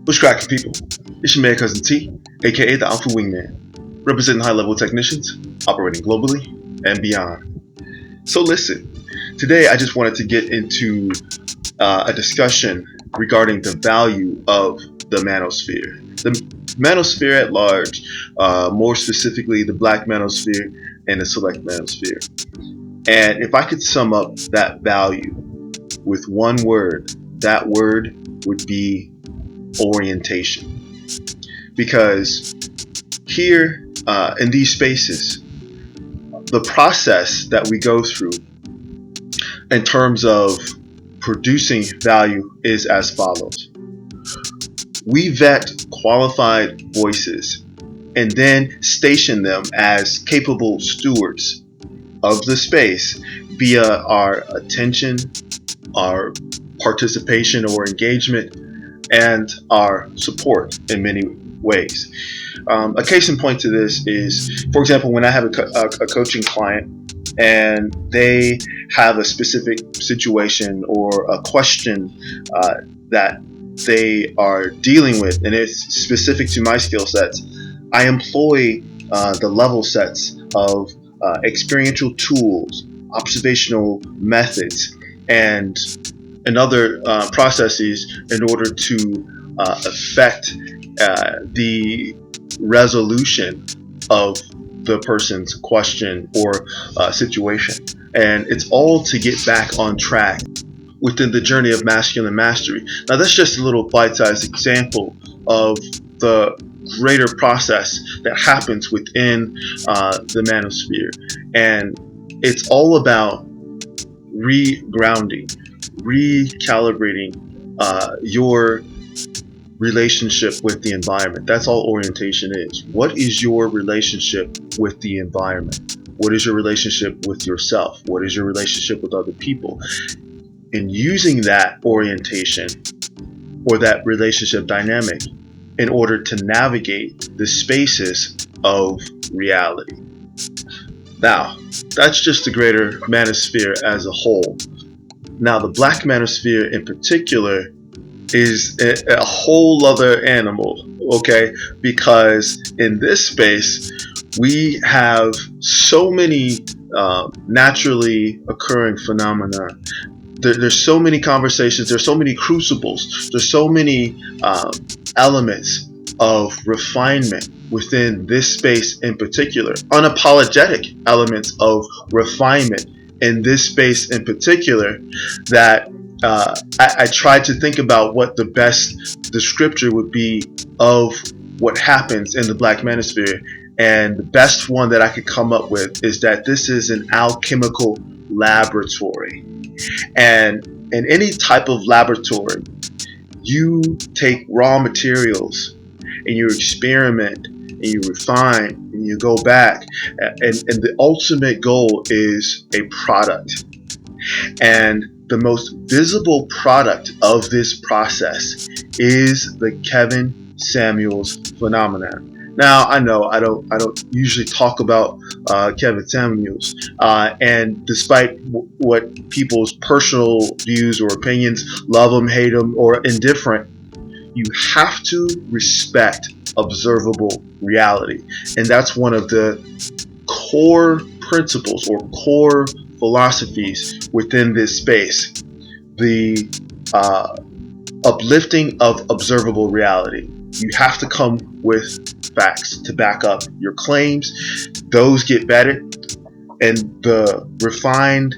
What's cracking, people? It's your man cousin T, aka the Alpha Wingman, representing high-level technicians operating globally and beyond. So listen, today I just wanted to get into a discussion regarding the value of the manosphere. The manosphere at large, more specifically the black manosphere and the select manosphere. And if I could sum up that value with one word, that word would be orientation. Because here in these spaces, the process that we go through in terms of producing value is as follows. We vet qualified voices and then station them as capable stewards of the space via our attention, our participation or engagement, and our support in many ways. A case in point to this is, for example, when I have a coaching client and they have a specific situation or a question that they are dealing with, and it's specific to my skill sets, I employ the level sets of experiential tools, observational methods, and other processes in order to affect the resolution of the person's question or situation. And it's all to get back on track within the journey of masculine mastery. Now, that's just a little bite-sized example of the greater process that happens within the manosphere. And it's all about re-grounding, recalibrating your relationship with the environment. That's all orientation is. What is your relationship with the environment? What is your relationship with yourself? What is your relationship with other people? And using that orientation or that relationship dynamic in order to navigate the spaces of reality. Now, that's just the greater manosphere as a whole. Now, the black manosphere in particular is a whole other animal, okay? Because in this space, we have so many naturally occurring phenomena. There's so many conversations, there's so many crucibles, there's so many elements of refinement within this space in particular, unapologetic elements of refinement in this space in particular, that I tried to think about what the best descriptor would be of what happens in the black manosphere. And the best one that I could come up with is that this is an alchemical laboratory. And in any type of laboratory, you take raw materials and you experiment and you refine and you go back, and the ultimate goal is a product. And the most visible product of this process is the Kevin Samuels phenomenon. Now, I know I don't usually talk about Kevin Samuels, and despite what people's personal views or opinions, love him, hate him, or indifferent, you have to respect observable reality. And that's one of the core principles or core philosophies within this space, the uplifting of observable reality. You have to come with facts to back up your claims. Those get vetted, and the refined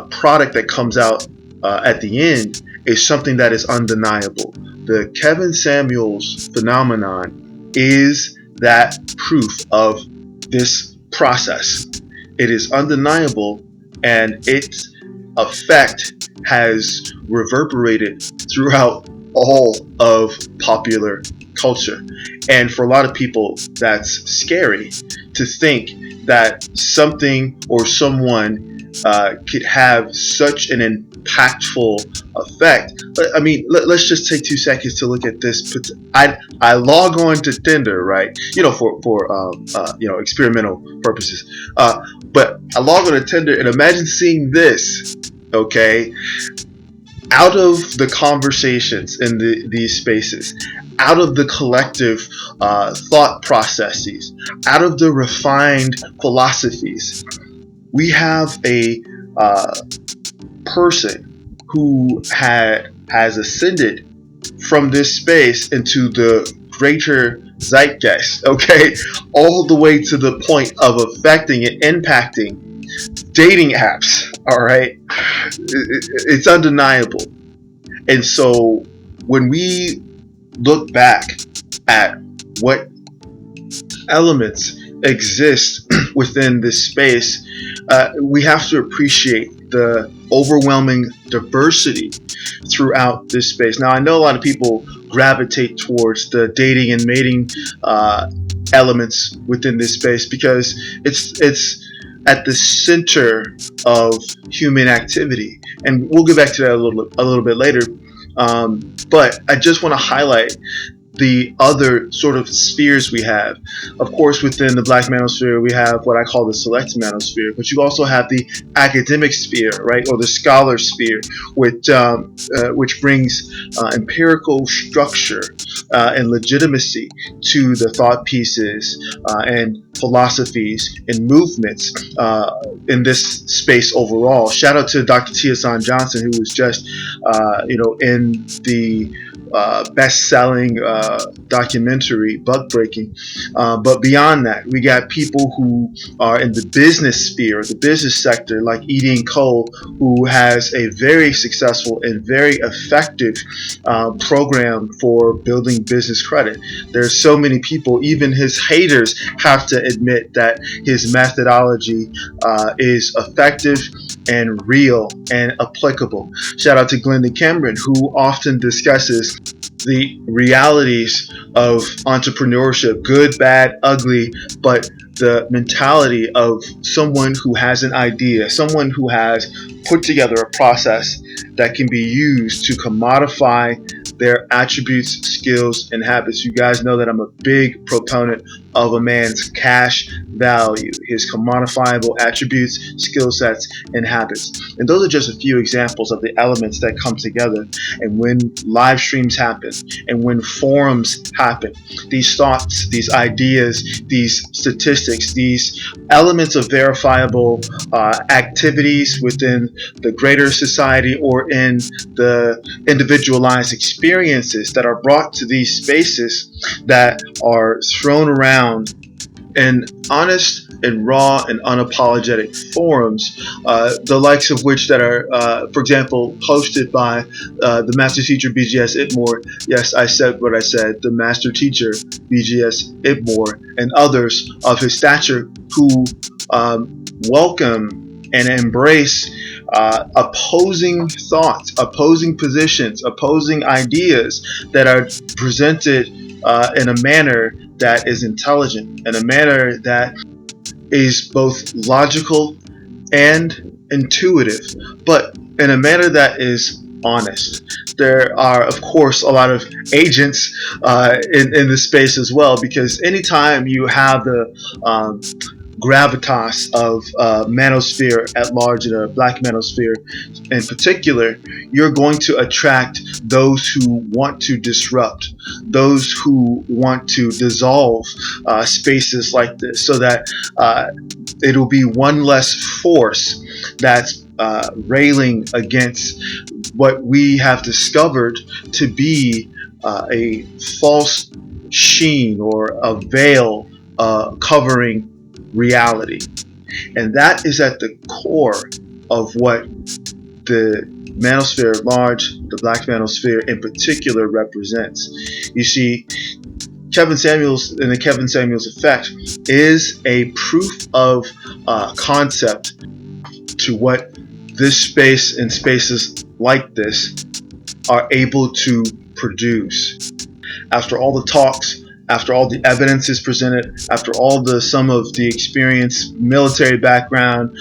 product that comes out at the end is something that is undeniable. The Kevin Samuels phenomenon is that proof of this process. It is undeniable, and its effect has reverberated throughout all of popular culture. And for a lot of people, that's scary to think that something or someone could have such an impactful effect. I mean, let's just take 2 seconds to look at this. I log on to Tinder, right? For experimental purposes. But I log on to Tinder and imagine seeing this. Okay, out of the conversations in these spaces, out of the collective thought processes, out of the refined philosophies, we have a person who has ascended from this space into the greater zeitgeist, okay, all the way to the point of affecting and impacting dating apps. All right, it's undeniable. And so when we look back at what elements exist within this space, we have to appreciate the overwhelming diversity throughout this space. Now, I know a lot of people gravitate towards the dating and mating elements within this space because it's at the center of human activity, and we'll get back to that a little bit later. But I just want to highlight the other sort of spheres we have. Of course, within the Black manosphere, we have what I call the select manosphere, but you also have the academic sphere, right, or the scholar sphere, which brings empirical structure and legitimacy to the thought pieces and philosophies and movements in this space overall. Shout out to Dr. T. Hassan Johnson, who was just, in the best-selling documentary Buck Breaking. But beyond that, we got people who are in the business sphere, the business sector, like Edie Cole, who has a very successful and very effective program for building business credit. There's so many people, even his haters have to admit that his methodology is effective and real and applicable. Shout out to Glendon who often discusses the realities of entrepreneurship, good, bad, ugly, but the mentality of someone who has an idea, someone who has put together a process that can be used to commodify their attributes, skills, and habits. You guys know that I'm a big proponent of a man's cash value, his commodifiable attributes, skill sets, and habits. And those are just a few examples of the elements that come together. And when live streams happen, and when forums happen, these thoughts, these ideas, these statistics, these elements of verifiable activities within the greater society or in the individualized experiences that are brought to these spaces that are thrown around in honest and raw and unapologetic forums, the likes of which that are, for example, hosted by the master teacher BGS IBMOR. Yes, I said what I said, the master teacher BGS IBMOR, and others of his stature who welcome and embrace opposing thoughts, opposing positions, opposing ideas that are presented in a manner that is intelligent, in a manner that is both logical and intuitive, but in a manner that is honest. There are, of course, a lot of agents in this space as well, because anytime you have the gravitas of manosphere at large, in a black manosphere in particular, you're going to attract those who want to disrupt, those who want to dissolve spaces like this, so that it'll be one less force that's railing against what we have discovered to be a false sheen or a veil covering reality. And that is at the core of what the manosphere at large, the black manosphere in particular, represents. You see, Kevin Samuels and the Kevin Samuels effect is a proof of concept to what this space and spaces like this are able to produce. After all the talks, after all the evidence is presented, after all the some of the experience, military background,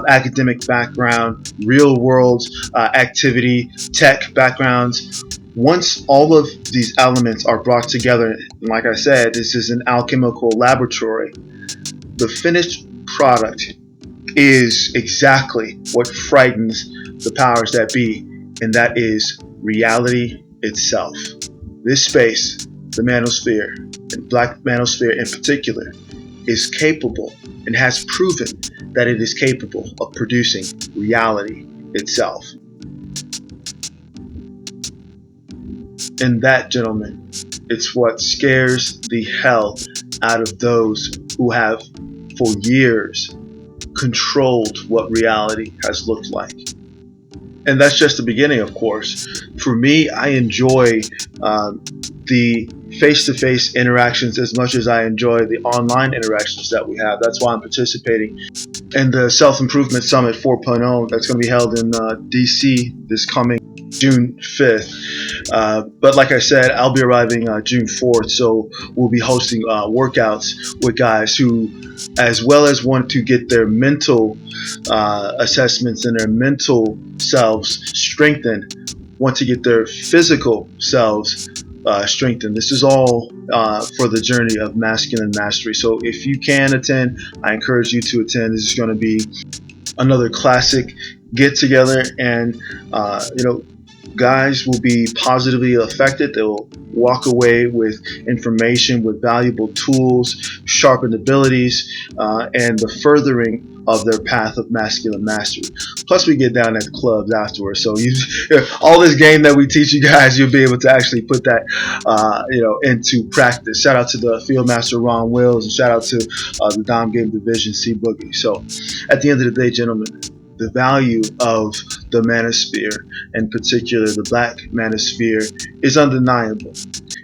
academic background, real world activity, tech backgrounds, once all of these elements are brought together, like I said, this is an alchemical laboratory, the finished product is exactly what frightens the powers that be and that is reality itself. This space, the manosphere, and Black manosphere in particular, is capable and has proven that it is capable of producing reality itself. And that, gentlemen, it's what scares the hell out of those who have for years controlled what reality has looked like. And that's just the beginning, of course. For me, I enjoy the face-to-face interactions as much as I enjoy the online interactions that we have. That's why I'm participating in the Self-Improvement Summit 4.0 that's going to be held in DC this coming June 5th. But like I said, I'll be arriving June 4th, so we'll be hosting workouts with guys who, as well as want to get their mental assessments and their mental selves strengthened, want to get their physical selves strengthened. This is all for the journey of masculine mastery. So if you can attend, I encourage you to attend. This is going to be another classic get together, and guys will be positively affected. They will walk away with information, with valuable tools, sharpened abilities, and the furthering of their path of masculine mastery. Plus, we get down at the clubs afterwards. So all this game that we teach you guys, you'll be able to actually put that, into practice. Shout out to the Field Master Ron Wills, and shout out to the Dom Game Division C Boogie. So, at the end of the day, gentlemen, the value of the manosphere, in particular the Black manosphere, is undeniable.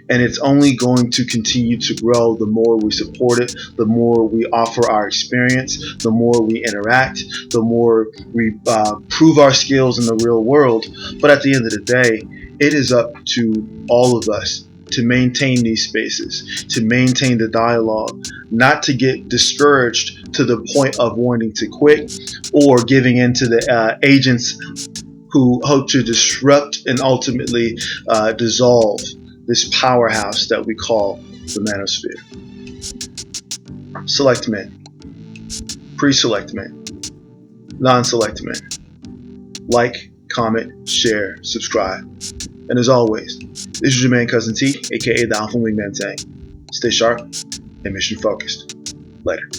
And it's only going to continue to grow the more we support it, the more we offer our experience, the more we interact, the more we prove our skills in the real world. But at the end of the day, it is up to all of us to maintain these spaces, to maintain the dialogue, not to get discouraged to the point of wanting to quit or giving in to the agents who hope to disrupt and ultimately dissolve this powerhouse that we call the manosphere. Select men, pre-select men, non-select men. Like, comment, share, subscribe. And as always, this is your man Cousin T, aka the Alpha Wingman saying, stay sharp and mission focused. Later.